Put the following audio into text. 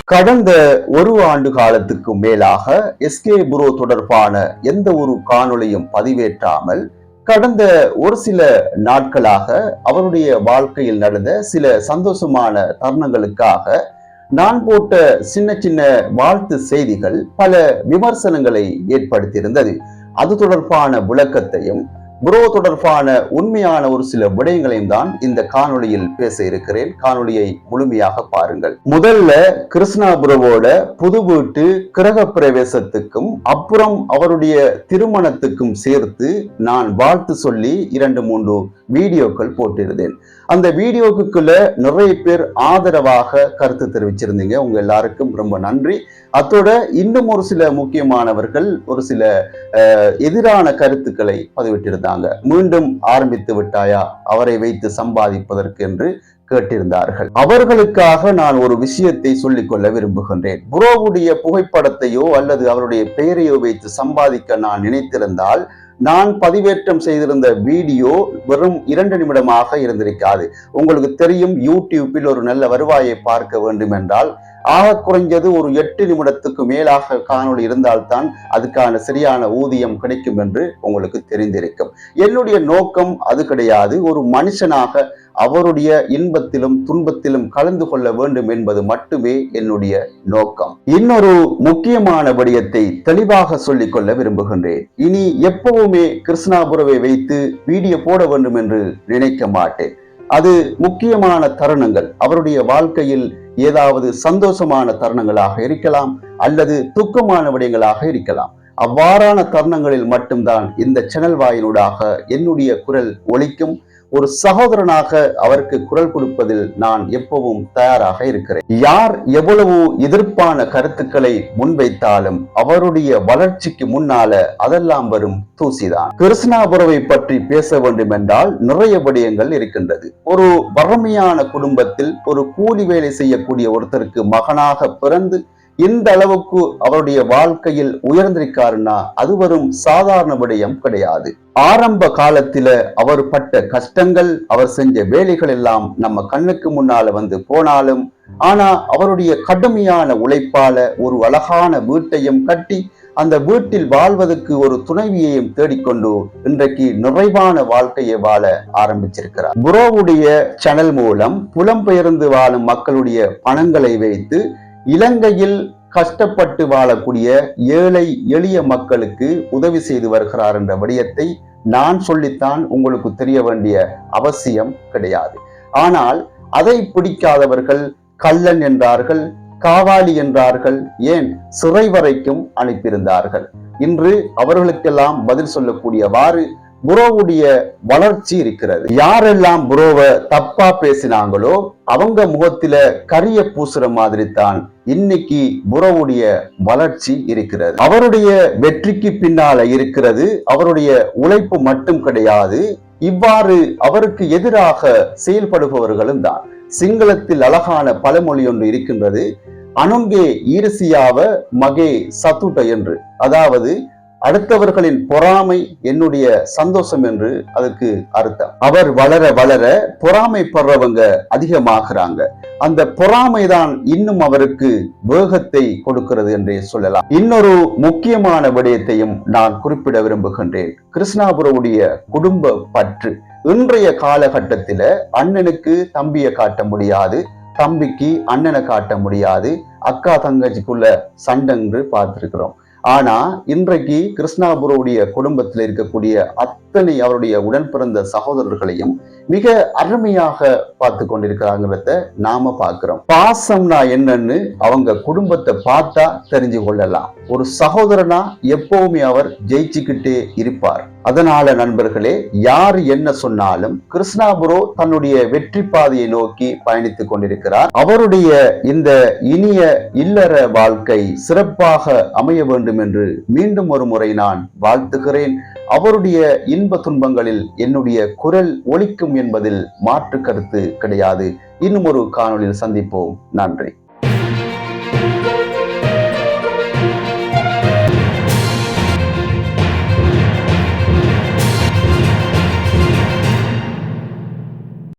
கடந்த ஒரு ஆண்டு காலத்துக்கு மேலாக எஸ்கே புரோ தொடர்பான எந்த ஒரு காணொளியும் பதிவேற்றாமல் கடந்த ஒரு சில நாட்களாக அவருடைய வாழ்க்கையில் நடந்த சில சந்தோஷமான தருணங்களுக்காக நான் போட்ட சின்ன சின்ன வாழ்த்து செய்திகள் பல விமர்சனங்களை ஏற்படுத்தியிருந்தது. அது தொடர்பான விளக்கத்தையும் புரோ தொடர்பான உண்மையான ஒரு சில விடயங்களையும் தான் இந்த காணொளியில் பேச இருக்கிறேன். காணொளியை முழுமையாக பாருங்கள். முதல்ல கிருஷ்ணா புரோவோட புது வீட்டு கிரக பிரவேசத்துக்கும் அப்புறம் அவருடைய திருமணத்துக்கும் சேர்த்து நான் வாழ்த்து சொல்லி 2-3 வீடியோக்கள் போட்டிருந்தேன். அந்த வீடியோக்குள்ள நிறைய பேர் ஆதரவாக கருத்து தெரிவிச்சிருந்தீங்க. உங்க எல்லாருக்கும் ரொம்ப நன்றி. அத்தோட இன்னும் ஒரு சில முக்கியமானவர்கள் ஒரு சில எதிரான கருத்துக்களை பதிவிட்டிருந்தாங்க. மீண்டும் ஆரம்பித்து விட்டாயா அவரை வைத்து சம்பாதிப்பதற்கு என்று கேட்டிருந்தார்கள். அவர்களுக்காக நான் ஒரு விஷயத்தை சொல்லிக் கொள்ள விரும்புகின்றேன். புரோவுடைய புகைப்படத்தையோ அல்லது அவருடைய பெயரையோ வைத்து சம்பாதிக்க நான் நினைத்திருந்தால் நான் பதிவேற்றம் செய்திருந்த வீடியோ வெறும் 2 நிமிடமாக இருந்திருக்காது. உங்களுக்கு தெரியும், யூடியூப்பில் ஒரு நல்ல வருவாயை பார்க்க வேண்டும் என்றால் ஆக குறைஞ்சது ஒரு 8 நிமிடத்துக்கு மேலாக காணொளி இருந்தால்தான் அதுக்கான சரியான ஊதியம் கிடைக்கும் என்று உங்களுக்கு தெரிந்திருக்கும். என்னுடைய நோக்கம் அது கிடையாது. ஒரு மனுஷனாக அவருடைய இன்பத்திலும் துன்பத்திலும் கலந்து கொள்ள வேண்டும் என்பது மட்டுமே என்னுடைய நோக்கம். இன்னொரு முக்கியமான விடயத்தை தெளிவாக சொல்லிக் கொள்ள விரும்புகின்றேன். இனி எப்பவுமே கிருஷ்ணா புரோவை வைத்து வீடியோ போட வேண்டும் என்று நினைக்க மாட்டேன். அது முக்கியமான தருணங்கள், அவருடைய வாழ்க்கையில் ஏதாவது சந்தோஷமான தருணங்களாக இருக்கலாம் அல்லது துக்கமான விடயங்களாக இருக்கலாம். அவ்வாறான தருணங்களில் மட்டும்தான் இந்த சேனல் வாயினூடாக என்னுடைய குரல் ஒலிக்கும். ஒரு சகோதரனாக அவருக்கு குரல் கொடுப்பதில் நான் எப்பவும் தயாராக இருக்கிறேன். யார் எவ்வளவு எதிர்ப்பான கருத்துக்களை முன்வைத்தாலும் அவருடைய வளர்ச்சிக்கு முன்னால அதெல்லாம் வரும் தூசிதான். கிருஷ்ணா புரோவை பற்றி பேச வேண்டும் என்றால் நிறைய விடயங்கள் இருக்கின்றது. ஒரு வறுமையான குடும்பத்தில் ஒரு கூலி வேலை செய்யக்கூடிய ஒருத்தருக்கு மகனாக பிறந்து இந்த அளவுக்கு அவருடைய வாழ்க்கையில் உயர்ந்திருக்காருன்னா அது வரும் சாதாரண விடயம் கிடையாது. ஆரம்ப காலத்தில அவர் பட்ட கஷ்டங்கள், அவர் செஞ்ச வேலைகள் எல்லாம் நம்ம கண்ணுக்கு முன்னால வந்து போனாலும், ஆனா அவருடைய கடுமையான உழைப்பால ஒரு அழகான வீட்டையும் கட்டி அந்த வீட்டில் வாழ்வதற்கு ஒரு துணைவியையும் தேடிக்கொண்டு இன்றைக்கு நிறைவான வாழ்க்கையை வாழ ஆரம்பிச்சிருக்கிறார். புரோவுடைய சேனல் மூலம் புலம்பெயர்ந்து வாழும் மக்களுடைய பணங்களை வைத்து இலங்கையில் கஷ்டப்பட்டு வாழக்கூடிய ஏழை எளிய மக்களுக்கு உதவி செய்து வருகிறார் என்ற விடயத்தை நான் சொல்லித்தான் உங்களுக்கு தெரிய வேண்டிய அவசியம் கிடையாது. ஆனால் அதை பிடிக்காதவர்கள் கள்ளன் என்றார்கள், காவாலி என்றார்கள், ஏன் சிறை வரைக்கும் அனுப்பியிருந்தார்கள். இன்று அவர்களுக்கெல்லாம் பதில் சொல்லக்கூடியவாறு புரோவுடைய வளர்ச்சி இருக்கிறது. யாரெல்லாம் புரோவை தப்பா பேசினாங்களோ அவங்க முகத்தில கரிய பூசுற மாதிரி தான் இன்னைக்கு புரோவுடைய வளர்ச்சி இருக்கிறது. அவருடைய வெற்றிக்கு பின்னால இருக்கிறது அவருடைய உழைப்பு மட்டும் கிடையாது. இவ்வாறு அவருக்கு எதிராக செயல்படுபவர்களும் தான். சிங்களத்தில் அழகான பழமொழி ஒன்று இருக்கின்றது, அனுங்கே ஈரசியாவ மகே சத்துட்ட என்று. அதாவது அடுத்தவர்களின் பொறாமை என்னுடைய சந்தோஷம் என்று அதுக்கு அர்த்தம். அவர் வளர வளர பொறாமைப்படுறவங்க அதிகமாகிறாங்க. அந்த பொறாமைதான் இன்னும் அவருக்கு வேகத்தை கொடுக்கிறது என்றே சொல்லலாம். இன்னொரு முக்கியமான விடயத்தையும் நான் குறிப்பிட விரும்புகின்றேன். கிருஷ்ணா புரோவுடைய குடும்ப பற்று. இன்றைய காலகட்டத்தில அண்ணனுக்கு தம்பியை காட்ட முடியாது, தம்பிக்கு அண்ணனை காட்ட முடியாது, அக்கா தங்கச்சிக்குள்ள சண்டை பார்த்திருக்கிறோம். ஆனா இன்றைக்கு கிருஷ்ணா புரோவுடைய குடும்பத்தில் இருக்கக்கூடிய அத்தனை அவருடைய உடன் பிறந்த சகோதரர்களையும் மிக அருமையாக பார்த்து கொண்டிருக்கிறாங்கிறத நாம பார்க்கிறோம். பாசம்னா என்னன்னு அவங்க குடும்பத்தை பார்த்தா தெரிஞ்சு கொள்ளலாம். ஒரு சகோதரனா எப்பவுமே அவர் ஜெயிச்சுக்கிட்டே இருப்பார். அதனால நண்பர்களே, யார் என்ன சொன்னாலும் கிருஷ்ணா புரோ தன்னுடைய வெற்றி பாதையை நோக்கி பயணித்துக் கொண்டிருக்கிறார். அவருடைய இந்த இனிய இல்லற வாழ்க்கை சிறப்பாக அமைய வேண்டும் என்று மீண்டும் ஒரு முறை நான் வாழ்த்துகிறேன். அவருடைய இன்ப துன்பங்களில் என்னுடைய குரல் ஒலிக்கும் என்பதில் மாற்று கருத்து கிடையாது. இன்னும் ஒரு காணொளியில் சந்திப்போம். நன்றி.